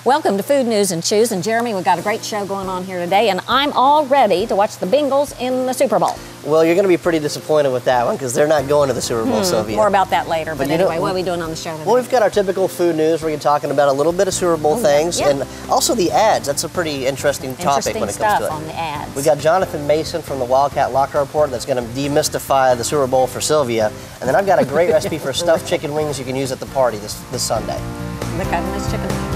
Welcome to Food News and Chews, and Jeremy, we've got a great show going on here today, and I'm all ready to watch the Bengals in the Super Bowl. Well, you're going to be pretty disappointed with that one because they're not going to the Super Bowl, Sylvia. More about that later, but anyway, what are we doing on the show today? Well, we've got our typical food news where you're talking about a little bit of Super Bowl things, and also the ads. That's a pretty interesting topic when it comes to it. On the ads. We got Jonathan Mason from the Wildcat Locker Report that's going to demystify the Super Bowl for Sylvia, and then I've got a great recipe for stuffed chicken wings you can use at the party this Sunday. Look at this chicken wings.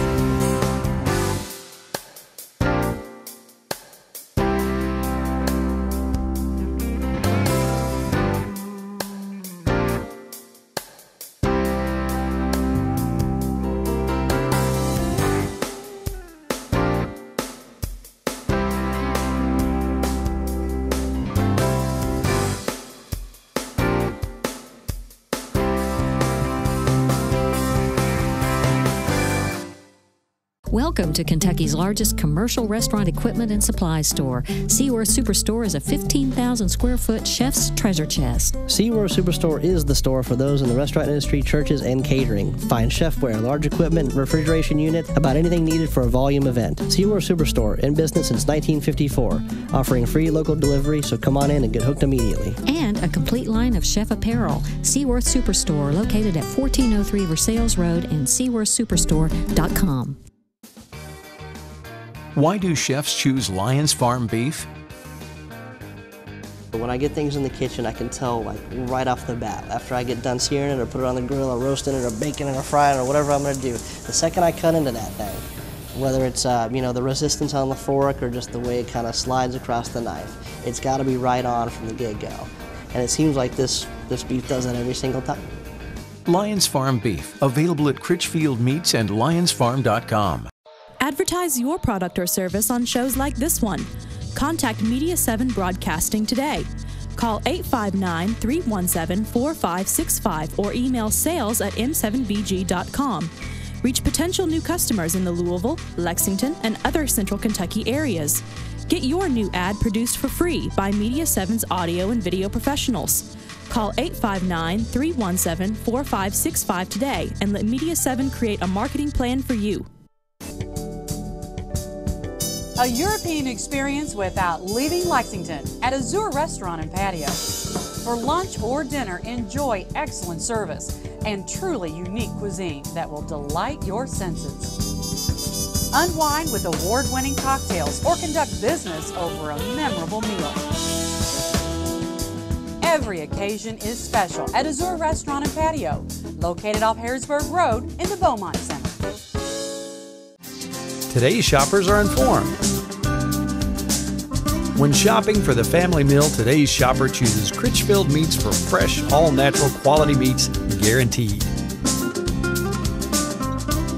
Welcome to Kentucky's largest commercial restaurant equipment and supplies store. Seaworth Superstore is a 15,000 square foot chef's treasure chest. Seaworth Superstore is the store for those in the restaurant industry, churches, and catering. Find chefware, large equipment, refrigeration unit, about anything needed for a volume event. Seaworth Superstore, in business since 1954, offering free local delivery, so come on in and get hooked immediately. And a complete line of chef apparel. Seaworth Superstore, located at 1403 Versailles Road and seaworthsuperstore.com. Why do chefs choose Lyons Farm beef? When I get things in the kitchen, I can tell like right off the bat. After I get done searing it or put it on the grill or roasting it or baking it or frying it or whatever I'm going to do, the second I cut into that thing, whether it's the resistance on the fork or just the way it kind of slides across the knife, it's got to be right on from the get-go. And it seems like this beef does that every single time. Lyons Farm beef, available at Critchfield Meats and lyonsfarm.com. Advertise your product or service on shows like this one. Contact Media 7 Broadcasting today. Call 859-317-4565 or email sales@m7bg.com. Reach potential new customers in the Louisville, Lexington, and other Central Kentucky areas. Get your new ad produced for free by Media 7's audio and video professionals. Call 859-317-4565 today and let Media 7 create a marketing plan for you. A European experience without leaving Lexington at Azure Restaurant and Patio. For lunch or dinner, enjoy excellent service and truly unique cuisine that will delight your senses. Unwind with award-winning cocktails or conduct business over a memorable meal. Every occasion is special at Azure Restaurant and Patio, located off Harrisburg Road in the Beaumont Center. Today's shoppers are informed. When shopping for the family meal, today's shopper chooses Critchfield Meats for fresh, all-natural quality meats, guaranteed.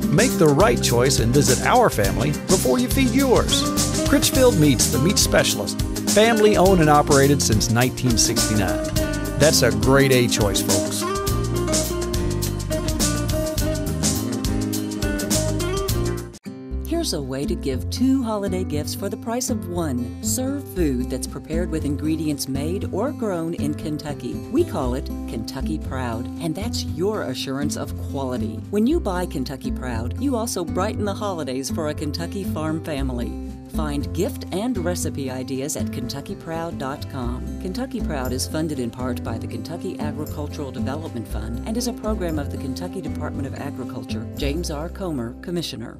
Make the right choice and visit our family before you feed yours. Critchfield Meats, the meat specialist, family owned and operated since 1969. That's a grade A choice, folks. Here's a way to give 2 holiday gifts for the price of 1. Serve food that's prepared with ingredients made or grown in Kentucky. We call it Kentucky Proud, and that's your assurance of quality. When you buy Kentucky Proud, you also brighten the holidays for a Kentucky farm family. Find gift and recipe ideas at KentuckyProud.com. Kentucky Proud is funded in part by the Kentucky Agricultural Development Fund and is a program of the Kentucky Department of Agriculture. James R. Comer, Commissioner.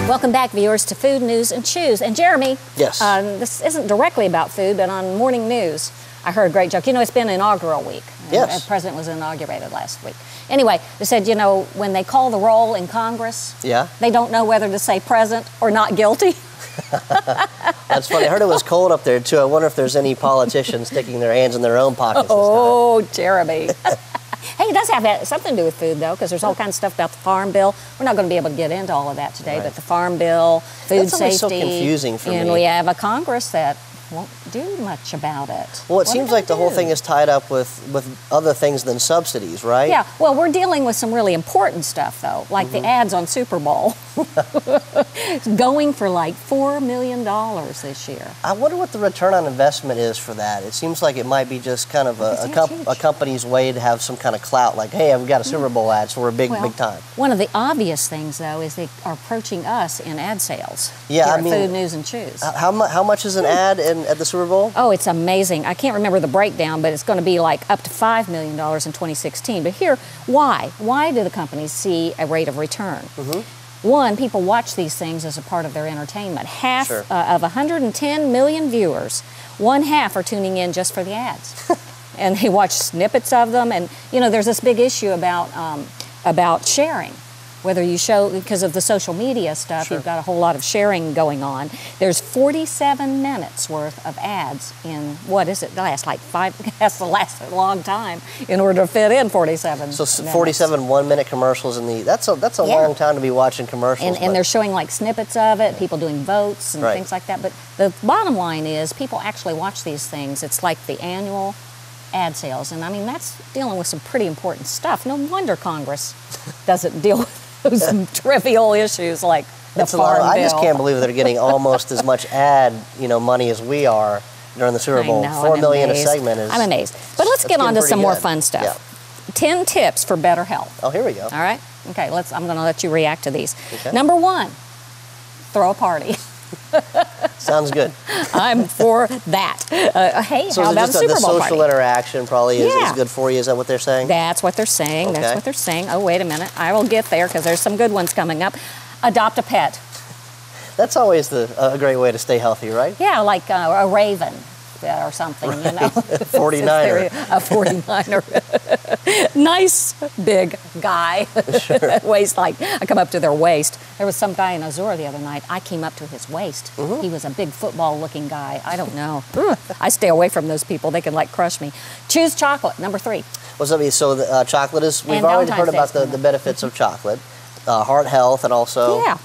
Welcome back, viewers, to Food News and Chews. And Jeremy, yes, this isn't directly about food, but on morning news, I heard a great joke. You know, it's been inaugural week. Yes. The president was inaugurated last week. Anyway, they said, you know, when they call the roll in Congress, they don't know whether to say present or not guilty. That's funny. I heard it was cold up there, too. I wonder if there's any politicians sticking their hands in their own pockets Oh, Jeremy. Hey, it does have something to do with food, though, because there's all kinds of stuff about the Farm Bill. We're not going to be able to get into all of that today, but the Farm Bill, food safety. That's so confusing for me. And we have a Congress that won't do much about it. Well, it seems like the whole thing is tied up with other things than subsidies, right? Yeah, well, we're dealing with some really important stuff, though, like the ads on Superbowl. Going for like $4 million this year. I wonder what the return on investment is for that. It seems like it might be just kind of a company's way to have some kind of clout, like, hey, we've got a Super Bowl ad, so we're big time. One of the obvious things, though, is they are approaching us in ad sales. Yeah, I mean, Food, News, and Chews. How much is an ad at the Super Bowl? Oh, it's amazing. I can't remember the breakdown, but it's going to be like up to $5 million in 2016. But here, why? Why do the companies see a rate of return? One, people watch these things as a part of their entertainment. Half of 110 million viewers, one half are tuning in just for the ads. And they watch snippets of them. And, you know, there's this big issue about sharing. Whether you show, because of the social media stuff, you've got a whole lot of sharing going on. There's 47 minutes worth of ads in, what is it, last like 5, has to last a long time in order to fit in 47 minutes. So 47 1-minute commercials in that's a long time to be watching commercials. And they're showing like snippets of it, people doing votes and things like that. But the bottom line is people actually watch these things. It's like the annual ad sales. And I mean, that's dealing with some pretty important stuff. No wonder Congress doesn't deal with some trivial issues like the farm bill. I just can't believe they're getting almost as much ad, money as we are during the Super Bowl. $4 million a segment is. I'm amazed. But let's get on to some more fun stuff. Yeah. 10 tips for better health. Oh, here we go. All right. Okay. I'm going to let you react to these. Okay. Number 1, throw a party. Sounds good. I'm for that. Hey, so how about a Super Bowl party? The social party? interaction probably is good for you. Is that what they're saying? That's what they're saying. Okay. That's what they're saying. Oh, wait a minute. I will get there because there's some good ones coming up. Adopt a pet. That's always a great way to stay healthy, right? Yeah, like a raven or something, you know. 49er. A 49er. Nice big guy. Sure. Weighs like, I come up to their waist. There was some guy in Azura the other night. I came up to his waist. He was a big football-looking guy. I don't know. I stay away from those people. They can like crush me. Choose chocolate, number 3. What's up? So the chocolate is, we've already heard about the benefits of chocolate. Heart health and also... Yeah.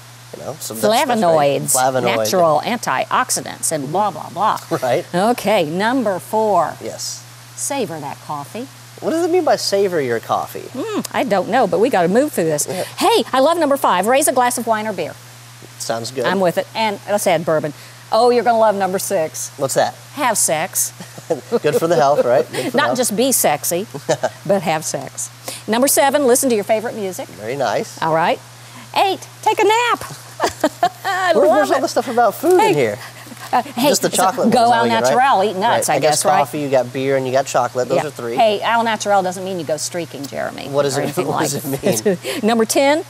Some flavonoids, natural antioxidants, and blah, blah, blah. Right. Okay, number 4. Yes. Savor that coffee. What does it mean by savor your coffee? I don't know, but we got to move through this. Yeah. Hey, I love number 5. Raise a glass of wine or beer. Sounds good. I'm with it. And let's add bourbon. Oh, you're going to love number 6. What's that? Have sex. Good for the health, right? Not just be sexy, but have sex. Number 7, listen to your favorite music. Very nice. All right. 8, take a nap. Where's all the stuff about food in here? Hey, just the chocolate. Go al natural, eat nuts, I guess, right? Coffee, you got beer, and you got chocolate. Those are 3. Hey, al natural doesn't mean you go streaking, Jeremy. What does it mean? Number 10,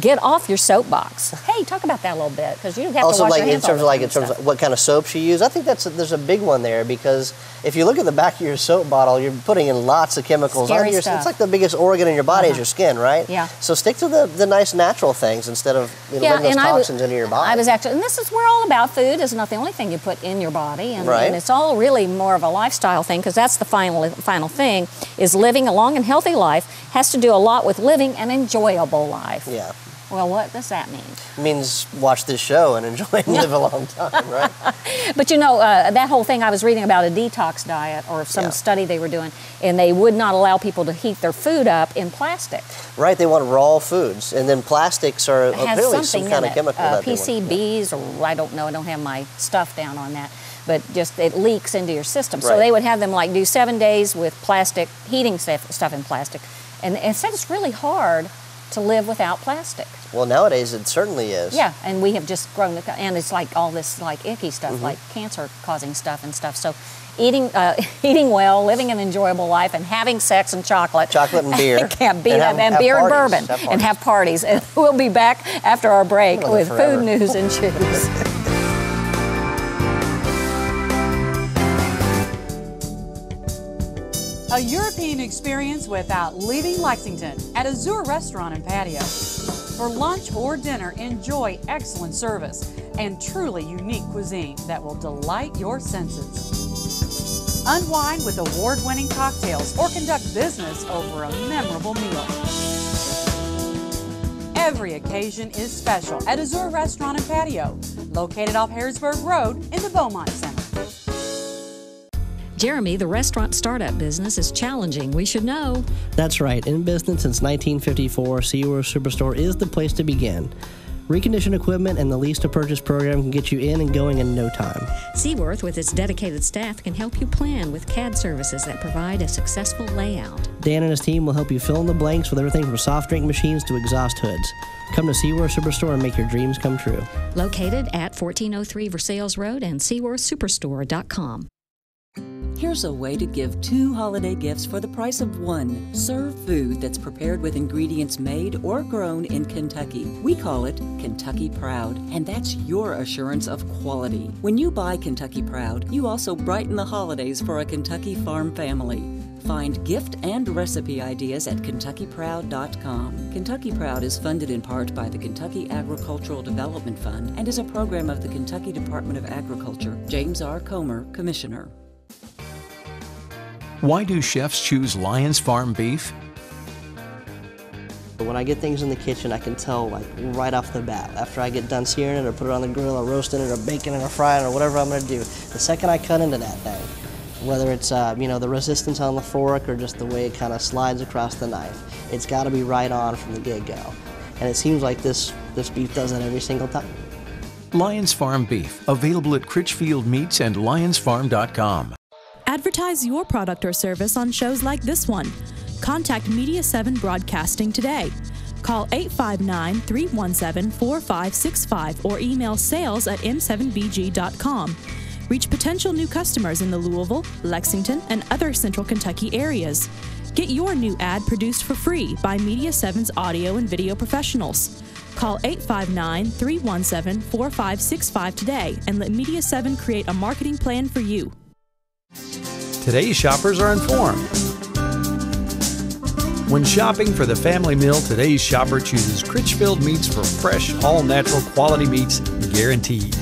get off your soapbox. Hey, talk about that a little bit, because you have to wash your hands in terms of what kind of soaps you use. I think there's a big one there, because if you look at the back of your soap bottle, you're putting in lots of chemicals. Scary stuff. It's like the biggest organ in your body is your skin, right? Yeah. So stick to the nice natural things instead of letting those toxins into your body. I was actually, and this is we're all about food. It's not the only thing you put in your body, and it's all really more of a lifestyle thing, because that's the final thing is living a long and healthy life has to do a lot with living an enjoyable life. Yeah. Well, what does that mean? It means watch this show and enjoy and live a long time, right? But you know, that whole thing, I was reading about a detox diet or some study they were doing, and they would not allow people to heat their food up in plastic. Right, they want raw foods, and then plastics are apparently some kind of chemical that PCBs, or I don't know, I don't have my stuff down on that, but just it leaks into your system. So they would have them like do 7 days with plastic, heating stuff in plastic, and said it's really hard to live without plastic. Well, nowadays it certainly is. Yeah, and we have just grown, and it's like all this like icky stuff, like cancer-causing stuff and stuff. So eating well, living an enjoyable life, and having sex and chocolate. Chocolate and beer. Can't beat that. And beer and bourbon. And have parties. And we'll be back after our break with Food News and Chews. A European experience without leaving Lexington at Azure Restaurant and Patio. For lunch or dinner, enjoy excellent service and truly unique cuisine that will delight your senses. Unwind with award-winning cocktails or conduct business over a memorable meal. Every occasion is special at Azure Restaurant and Patio, located off Harrisburg Road in the Beaumont Center. Jeremy, the restaurant startup business is challenging. We should know. That's right. In business since 1954, Seaworth Superstore is the place to begin. Reconditioned equipment and the lease to purchase program can get you in and going in no time. Seaworth, with its dedicated staff, can help you plan with CAD services that provide a successful layout. Dan and his team will help you fill in the blanks with everything from soft drink machines to exhaust hoods. Come to Seaworth Superstore and make your dreams come true. Located at 1403 Versailles Road and SeaworthSuperstore.com. Here's a way to give 2 holiday gifts for the price of 1. Serve food that's prepared with ingredients made or grown in Kentucky. We call it Kentucky Proud, and that's your assurance of quality. When you buy Kentucky Proud, you also brighten the holidays for a Kentucky farm family. Find gift and recipe ideas at KentuckyProud.com. Kentucky Proud is funded in part by the Kentucky Agricultural Development Fund and is a program of the Kentucky Department of Agriculture. James R. Comer, Commissioner. Why do chefs choose Lyons Farm beef? When I get things in the kitchen, I can tell like right off the bat. After I get done searing it or put it on the grill or roasting it or baking it or frying it or whatever I'm going to do, the second I cut into that thing, whether it's the resistance on the fork or just the way it kind of slides across the knife, it's got to be right on from the get-go. And it seems like this beef does that every single time. Lyons Farm beef, available at Critchfield Meats and LyonsFarm.com. Advertise your product or service on shows like this one. Contact Media 7 Broadcasting today. Call 859-317-4565 or email sales@m7bg.com. Reach potential new customers in the Louisville, Lexington, and other central Kentucky areas. Get your new ad produced for free by Media 7's audio and video professionals. Call 859-317-4565 today and let Media 7 create a marketing plan for you. Today's shoppers are informed. When shopping for the family meal, today's shopper chooses Critchfield Meats for fresh, all-natural quality meats, guaranteed.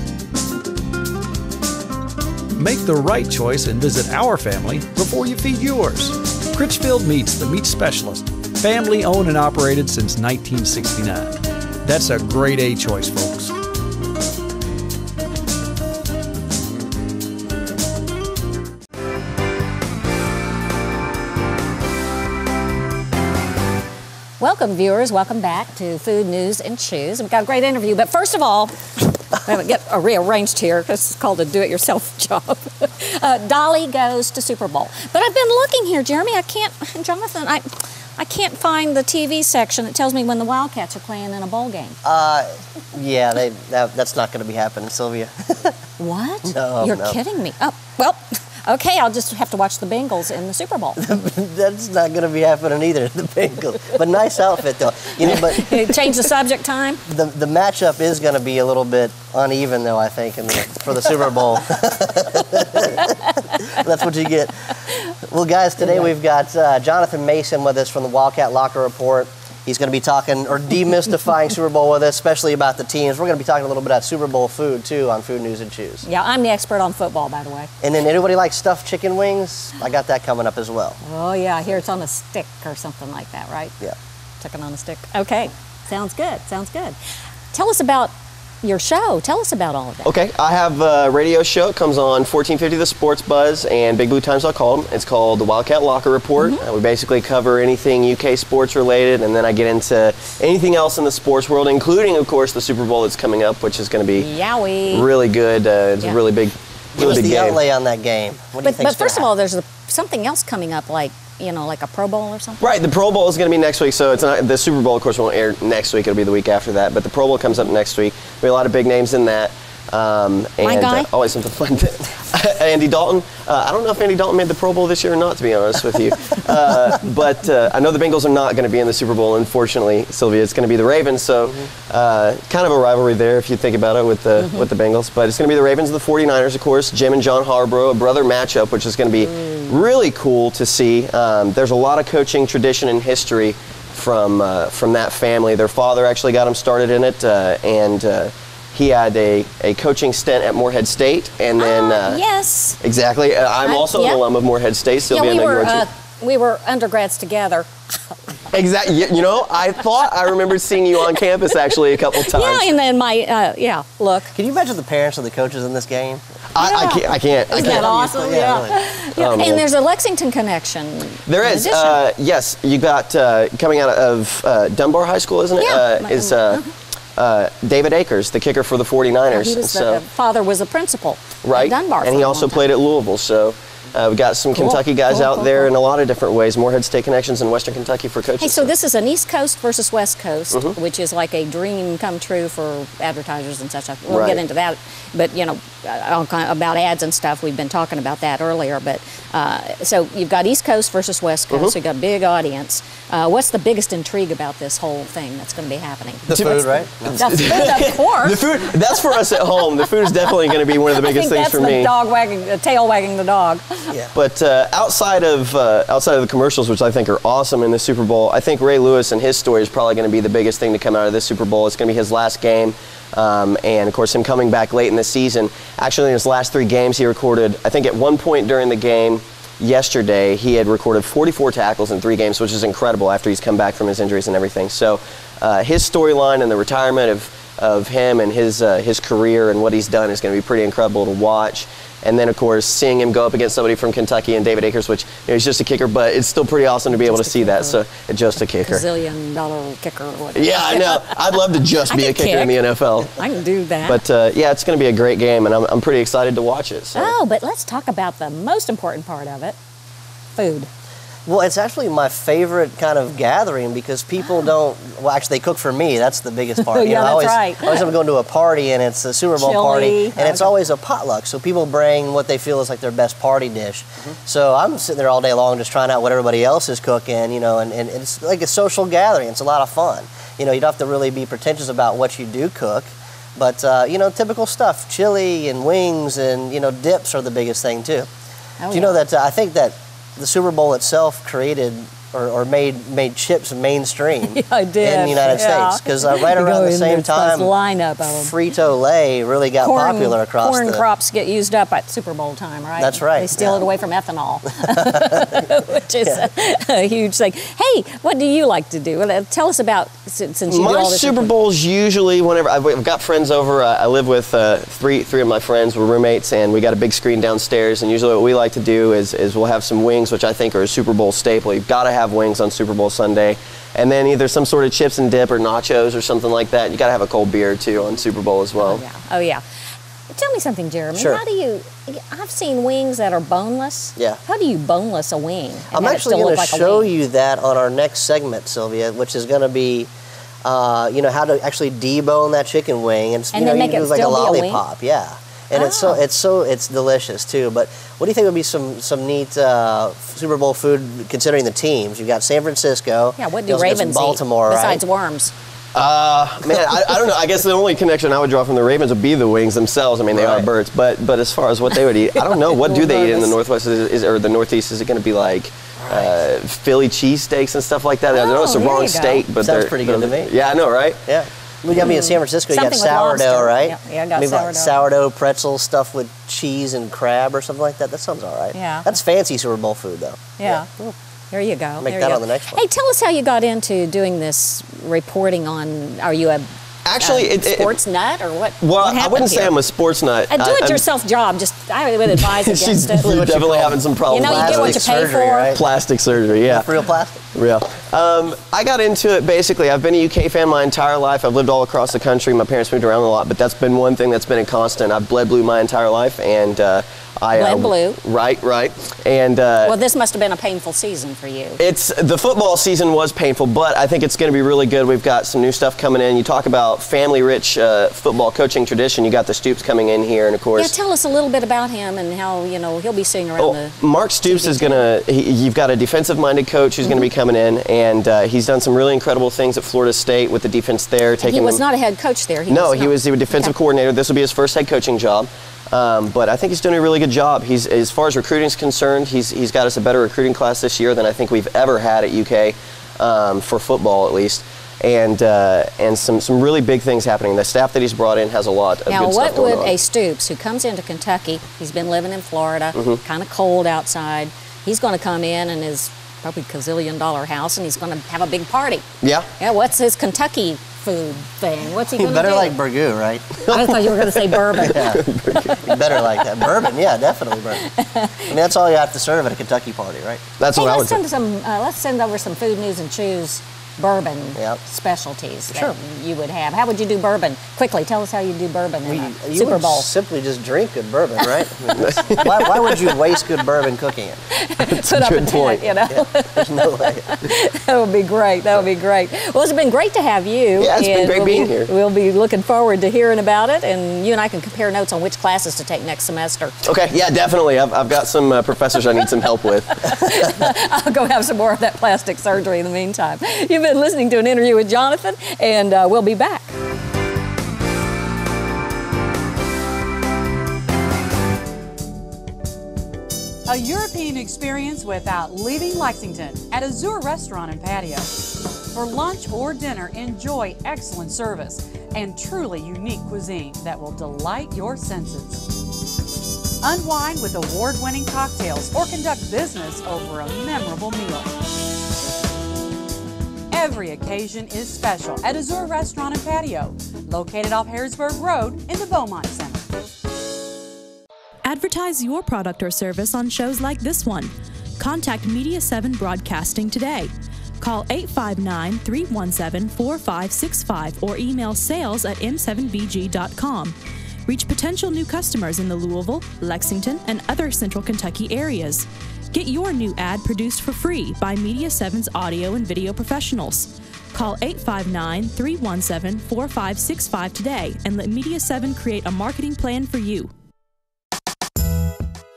Make the right choice and visit our family before you feed yours. Critchfield Meats, the meat specialist, family owned and operated since 1969. That's a great A choice, folks. Welcome, viewers. Welcome back to Food News and Chews. We've got a great interview, but first of all, we haven't get rearranged here because it's called a do-it-yourself job. Dolly goes to Super Bowl. But I've been looking here, Jeremy. Jonathan, I can't find the TV section that tells me when the Wildcats are playing in a bowl game. Yeah, that's not going to be happening, Sylvia. What? No, You're kidding me. Oh, well, okay, I'll just have to watch the Bengals in the Super Bowl. That's not going to be happening either, the Bengals. But nice outfit, though. But change the subject time? The matchup is going to be a little bit uneven, though, I think, for the Super Bowl. That's what you get. Well, guys, today we've got Jonathan Mason with us from the Wildcat Locker Report. He's going to be talking or demystifying Super Bowl with us, especially about the teams. We're going to be talking a little bit about Super Bowl food, too, on Food News and Chews. Yeah, I'm the expert on football, by the way. And then anybody like stuffed chicken wings? I got that coming up as well. Oh, yeah, I hear it's on a stick or something like that, right? Yeah. Chicken on a stick. Okay, sounds good, sounds good. Tell us about your show. Tell us about all of that. Okay, I have a radio show. It comes on 1450 The Sports Buzz and Big Blue Times.com. It's called the Wildcat Locker Report. We basically cover anything UK sports related, and then I get into anything else in the sports world, including, of course, the Super Bowl that's coming up, which is going to be really good. It's a really big game. What's the outlay on that game? What do you think? But first of all, there's something else coming up, like a Pro Bowl or something? Right, the Pro Bowl is going to be next week, so it's not the Super Bowl, of course, won't air next week. It'll be the week after that, but the Pro Bowl comes up next week. There'll be a lot of big names in that. My guy? Always something fun. Andy Dalton. I don't know if Andy Dalton made the Pro Bowl this year or not, to be honest with you. But I know the Bengals are not going to be in the Super Bowl, unfortunately, Sylvia. It's going to be the Ravens, so kind of a rivalry there if you think about it with the Bengals. But it's going to be the Ravens and the 49ers, of course. Jim and John Harborough, a brother matchup, which is going to be really cool to see. There's a lot of coaching tradition and history from that family. Their father actually got him started in it, and he had a coaching stint at Morehead State, and then yes, exactly. I'm also an alum of Morehead State. Sylvia, we were undergrads together. Exactly. I thought I remembered seeing you on campus actually a couple times. Yeah, and then look. Can you imagine the parents of the coaches in this game? I can't. Isn't that awesome? And there's a Lexington connection. There is. Yes, you got coming out of Dunbar High School, isn't it? Yeah. Is David Akers, the kicker for the 49ers. He was the father was a principal right. at Dunbar. And he also played at Louisville. So we've got some Kentucky guys out there in a lot of different ways. Morehead State connections in Western Kentucky for coaches. Hey, so this is an East Coast versus West Coast, which is like a dream come true for advertisers and such. We'll get into that, but about ads and stuff. We've been talking about that earlier. But so you've got East Coast versus West Coast. So you've got a big audience. What's the biggest intrigue about this whole thing that's going to be happening? The food, right? The food, of course. The food. That's for us at home. The food is definitely going to be one of the biggest things for me. The tail wagging the dog. Yeah. But outside of the commercials, which I think are awesome in the Super Bowl, I think Ray Lewis and his story is probably going to be the biggest thing to come out of this Super Bowl. It's going to be his last game, and of course him coming back late in the season. Actually, in his last 3 games, he recorded, I think at one point during the game yesterday, he had recorded 44 tackles in 3 games, which is incredible after he's come back from his injuries and everything. So his storyline and the retirement of him and his career and what he's done is going to be pretty incredible to watch. And then, of course, seeing him go up against somebody from Kentucky and David Akers, which he's just a kicker, but it's still pretty awesome to be able to see that. So, just a kicker. $1 kicker. Or whatever. Yeah, I know. I'd love to just be a kicker in the NFL. I can do that. But, yeah, it's going to be a great game, and I'm pretty excited to watch it. So. Oh, but let's talk about the most important part of it, food. Well, it's actually my favorite kind of gathering because people don't. Well, actually, they cook for me. That's the biggest part. Yeah, that's right. I always am going to a party, and it's a Super Bowl party, and it's always a potluck. So people bring what they feel is like their best party dish. So I'm sitting there all day long just trying out what everybody else is cooking, and it's like a social gathering. It's a lot of fun. You don't have to really be pretentious about what you do cook. But, typical stuff, chili and wings and, dips are the biggest thing, too. Do you know that I think that the Super Bowl itself created or made chips mainstream I did. in the United States because right around the same time, Frito-Lay really got popular across corn crops get used up at Super Bowl time, right? That's right. They steal it away from ethanol, which is a huge thing. Hey, what do you like to do? Tell us about since you do all this. My Super Bowls usually whenever I've got friends over. I live with three of my friends. We're roommates, and we got a big screen downstairs. And usually, what we like to do is we'll have some wings, which I think are a Super Bowl staple. You've got to have wings on Super Bowl Sunday, and then either some sort of chips and dip or nachos or something like that. You got to have a cold beer too on Super Bowl as well. Oh yeah. Tell me something, Jeremy. Sure. How do you? I've seen wings that are boneless. Yeah. How do you boneless a wing? I'm actually going to show you that on our next segment, Sylvia, which is going to be, how to actually debone that chicken wing and then make it like a still lollipop. Yeah. And it's delicious too. But what do you think would be some neat Super Bowl food considering the teams? You've got San Francisco. Yeah, what do Ravens Baltimore, eat besides worms? I don't know. I guess the only connection I would draw from the Ravens would be the wings themselves. I mean, they are birds. But as far as what they would eat, I don't know. What do they eat in the Northwest or the Northeast? Is it going to be like Philly cheesesteaks and stuff like that? I know it's the wrong state, but sounds pretty good to me. Yeah, I know, right? Yeah. We got me in San Francisco. You got sourdough, right? Yeah, I got sourdough. Like sourdough pretzel stuffed with cheese and crab or something like that. That sounds all right. Yeah. That's fancy Super Bowl food, though. Yeah. There you go. Make that on the next one. Hey, tell us how you got into doing this reporting on. Are you a sports nut or what? Well, I wouldn't say I'm a sports nut. A do-it-yourself job. I would advise against it. You're definitely having some problems. You get what you pay for. Right? Plastic surgery, yeah. Real plastic. Real. I got into it basically. I've been a UK fan my entire life. I've lived all across the country. My parents moved around a lot, but that's been one thing that's been a constant. I've bled blue my entire life, and bled blue. Right. And well, this must have been a painful season for you. The football season was painful, but I think it's going to be really good. We've got some new stuff coming in. You talk about family-rich football coaching tradition. You got the Stoops coming in here, and of course. Yeah, tell us a little bit about him and how he'll be seeing around Mark Stoops is going to. You've got a defensive-minded coach who's going to be coming in, and he's done some really incredible things at Florida State with the defense there. He was not a head coach there. He was a defensive coordinator. This will be his first head coaching job. But I think he's doing a really good job. As far as recruiting is concerned, he's got us a better recruiting class this year than I think we've ever had at UK for football, at least. And some really big things happening. The staff that he's brought in has a lot of good stuff going on. Now, what would a Stoops who comes into Kentucky? He's been living in Florida, kind of cold outside. He's going to come in and is probably $1 house, and he's going to have a big party. Yeah. Yeah. What's his Kentucky food thing? What's he going to do? You better like burgoo, right? I thought you were going to say bourbon. Yeah. You better like that. Bourbon, yeah, definitely bourbon. I mean, that's all you have to serve at a Kentucky party, right? That's what I would say. Let's send over some Food News and Chews bourbon specialties that you would have. How would you do bourbon? Quickly, tell us how you do bourbon in a Super Bowl. Simply just drink good bourbon, right? why would you waste good bourbon cooking it? Put up a tent, you know. Yeah, there's no way. That would be great. That would be great. Well, it's been great to have you. Yeah, it's been great being here. We'll be looking forward to hearing about it, and you and I can compare notes on which classes to take next semester. Okay, yeah, definitely. I've got some professors I need some help with. I'll go have some more of that plastic surgery in the meantime. You've been listening to an interview with Jonathan, and we'll be back. A European experience without leaving Lexington at Azure Restaurant and Patio. For lunch or dinner, enjoy excellent service and truly unique cuisine that will delight your senses. Unwind with award-winning cocktails or conduct business over a memorable meal. Every occasion is special at Azure Restaurant and Patio, located off Harrisburg Road in the Beaumont Center. Advertise your product or service on shows like this one. Contact Media 7 Broadcasting today. Call 859-317-4565 or email sales@m7bg.com. Reach potential new customers in the Louisville, Lexington, and other Central Kentucky areas. Get your new ad produced for free by Media 7's audio and video professionals. Call 859-317-4565 today and let Media 7 create a marketing plan for you.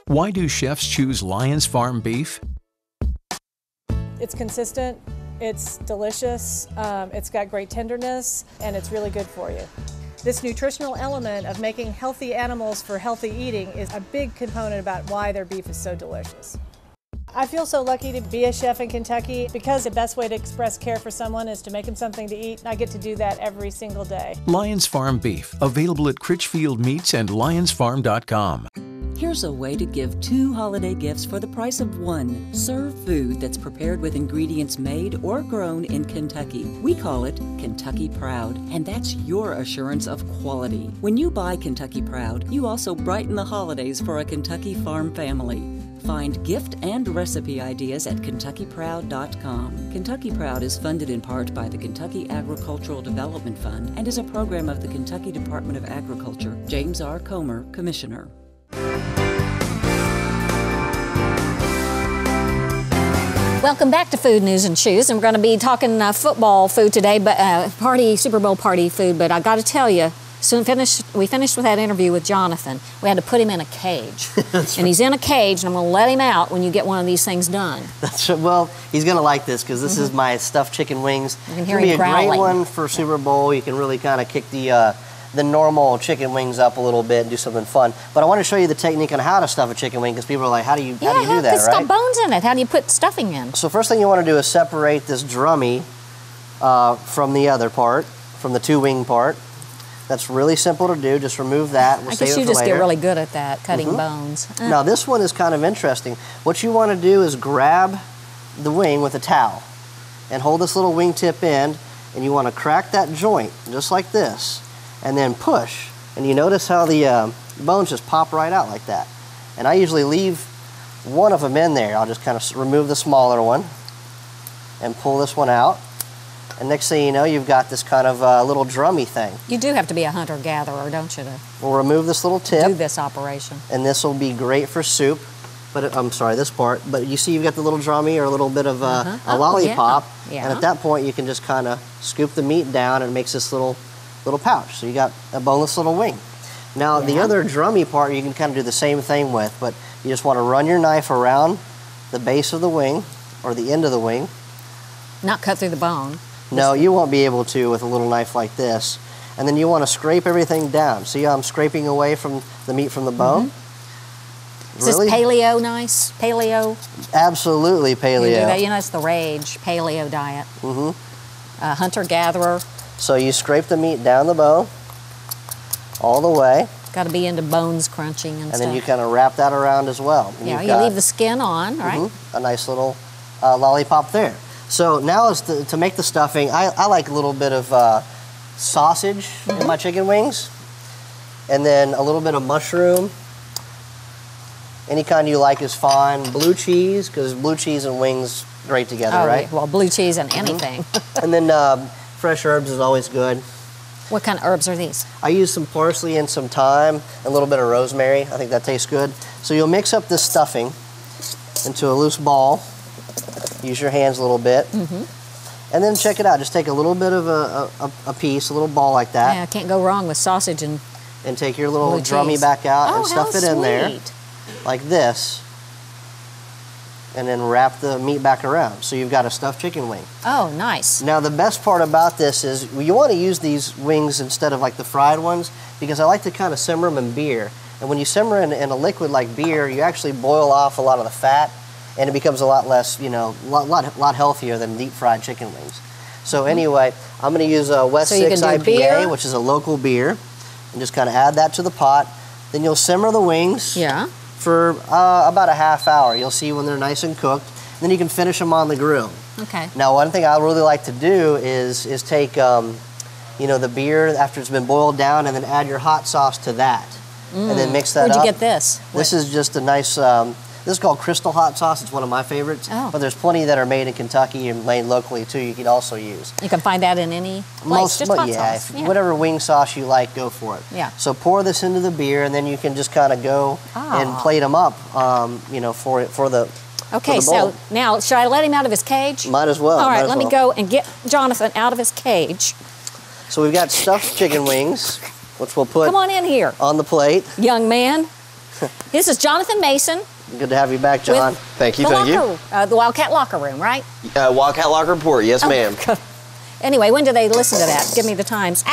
Why do chefs choose Lyons Farm beef? It's consistent, it's delicious, it's got great tenderness, and it's really good for you. This nutritional element of making healthy animals for healthy eating is a big component about why their beef is so delicious. I feel so lucky to be a chef in Kentucky because the best way to express care for someone is to make them something to eat, and I get to do that every single day. Lyons Farm beef, available at Critchfield Meats and lionsfarm.com. Here's a way to give 2 holiday gifts for the price of 1. Serve food that's prepared with ingredients made or grown in Kentucky. We call it Kentucky Proud, and that's your assurance of quality. When you buy Kentucky Proud, you also brighten the holidays for a Kentucky farm family. Find gift and recipe ideas at KentuckyProud.com. Kentucky Proud is funded in part by the Kentucky Agricultural Development Fund and is a program of the Kentucky Department of Agriculture. James R. Comer, Commissioner. Welcome back to Food News and Chews, and we're going to be talking football food today, but Super Bowl party food. But I got to tell you, we finished with that interview with Jonathan. We had to put him in a cage, and he's in a cage, and I'm going to let him out when you get one of these things done. That's right. Well, he's going to like this because this is my stuffed chicken wings. You can hear him growling. It'll be a great one for Super Bowl. You can really kind of kick the normal chicken wings up a little bit and do something fun. But I want to show you the technique on how to stuff a chicken wing because people are like, how do you do that, right? It's got bones in it. How do you put stuffing in? So first thing you want to do is separate this drummy from the other part, from the 2-wing part. That's really simple to do. Just remove that. We'll I guess you just get really good at that, cutting bones. Now this one is kind of interesting. What you want to do is grab the wing with a towel and hold this little wingtip end, and you want to crack that joint just like this. And then push, and you notice how the bones just pop right out like that. And I usually leave one of them in there. I'll just kind of remove the smaller one and pull this one out. And next thing you know, you've got this kind of little drummy thing. You do have to be a hunter-gatherer, don't you, to we'll remove this little tip. Do this operation. And this will be great for soup. But I'm sorry, this part. But you see you've got the little drummy or a little bit of a lollipop. Yeah. And at that point, you can just kind of scoop the meat down and it makes this little pouch. So you got a boneless little wing. Now the other drummy part you can kind of do the same thing with, but you just want to run your knife around the base of the wing or the end of the wing. Not cut through the bone. No, you won't be able to with a little knife like this. And then you want to scrape everything down. See how I'm scraping away from the meat from the bone? Is this paleo nice? Paleo? Absolutely paleo. You do that. You know, it's the rage, paleo diet. Hunter-gatherer. So you scrape the meat down the bone all the way. Got to be into bones crunching and stuff. And then you kind of wrap that around as well. And yeah, you leave the skin on, right? A nice little lollipop there. So now is to make the stuffing. I like a little bit of sausage in my chicken wings, and then a little bit of mushroom. Any kind you like is fine. Blue cheese, because blue cheese and wings great together, right? Well, blue cheese and anything. And then fresh herbs is always good. What kind of herbs are these? I use some parsley and some thyme, a little bit of rosemary. I think that tastes good. So you'll mix up this stuffing into a loose ball. Use your hands a little bit. And then check it out. Just take a little bit of a piece, a little ball like that. Yeah, can't go wrong with sausage and take your little drummy cheese. back out and how stuff it in there sweet. like this. And then wrap the meat back around. So you've got a stuffed chicken wing. Oh, nice. Now the best part about this is you want to use these wings instead of like the fried ones, because I like to kind of simmer them in beer. And when you simmer in a liquid like beer, you actually boil off a lot of the fat, and it becomes a lot less, you know, lot healthier than deep fried chicken wings. So anyway, I'm going to use a West 6 IPA, which is a local beer, and just kind of add that to the pot. Then you'll simmer the wings. Yeah. For about a half hour. You'll see when they're nice and cooked. Then you can finish them on the grill. Okay. Now, one thing I really like to do is take, you know, the beer after it's been boiled down, and then add your hot sauce to that, and then mix that up. Where'd you get this? This is just a nice. This is called Crystal Hot Sauce. It's one of my favorites. Oh. But there's plenty that are made in Kentucky and made locally too. You could also use. You can find that in any place. Just hot sauce. Yeah, whatever wing sauce you like, go for it. Yeah. So pour this into the beer, and then you can just kind of go and plate them up. You know, for the. Okay, so now should I let him out of his cage? Might as well. All right, let me go and get Jonathan out of his cage. So we've got stuffed chicken wings, which we'll put. Come on in here, on the plate. Young man. This is Jonathan Mason. Good to have you back, John. Thank you, The Wildcat Locker Room, right? Wildcat Locker Report, yes, ma'am. Anyway, when do they listen to that? Give me the times.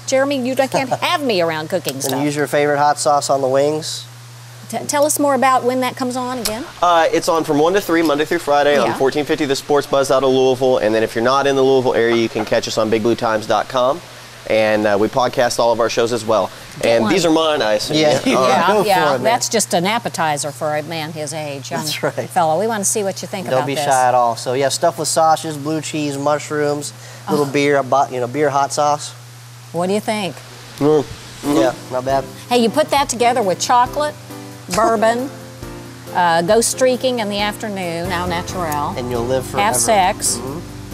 Jeremy, you can't have me around cooking stuff. And use your favorite hot sauce on the wings. Tell us more about when that comes on again. It's on from 1 to 3, Monday through Friday on 1450 The Sports Buzz out of Louisville. And then if you're not in the Louisville area, you can catch us on BigBlueTimes.com. And we podcast all of our shows as well. These are mine, I assume. Yeah. That's just an appetizer for a man his age, young fellow. We want to see what you think about this. Don't be shy at all. So yeah, stuff with sausages, blue cheese, mushrooms, little beer, beer hot sauce. What do you think? Yeah, not bad. Hey, you put that together with chocolate, bourbon, go streaking in the afternoon, au naturel. And you'll live forever. Have sex.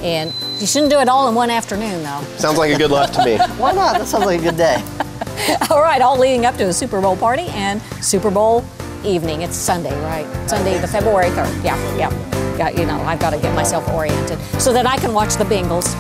And you shouldn't do it all in one afternoon, though. Sounds like a good life to me. Why not? That sounds like a good day. All right, all leading up to a Super Bowl party and Super Bowl evening. It's Sunday, right? Sunday, the February 3rd. Yeah. You know, I've got to get myself oriented so that I can watch the Bengals.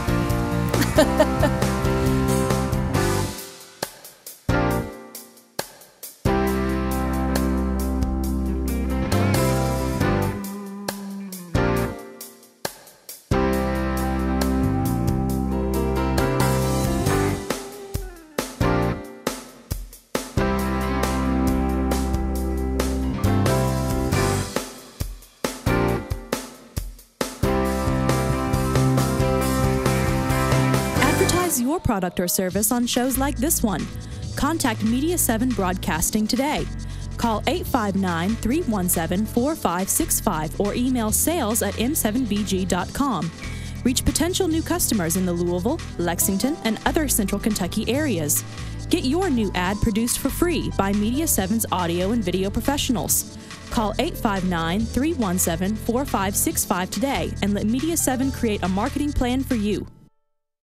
Your product or service on shows like this one. Contact Media 7 Broadcasting today. Call 859-317-4565 or email sales@m7bg.com. Reach potential new customers in the Louisville, Lexington, and other central Kentucky areas. Get your new ad produced for free by Media 7's audio and video professionals. Call 859-317-4565 today and let Media 7 create a marketing plan for you.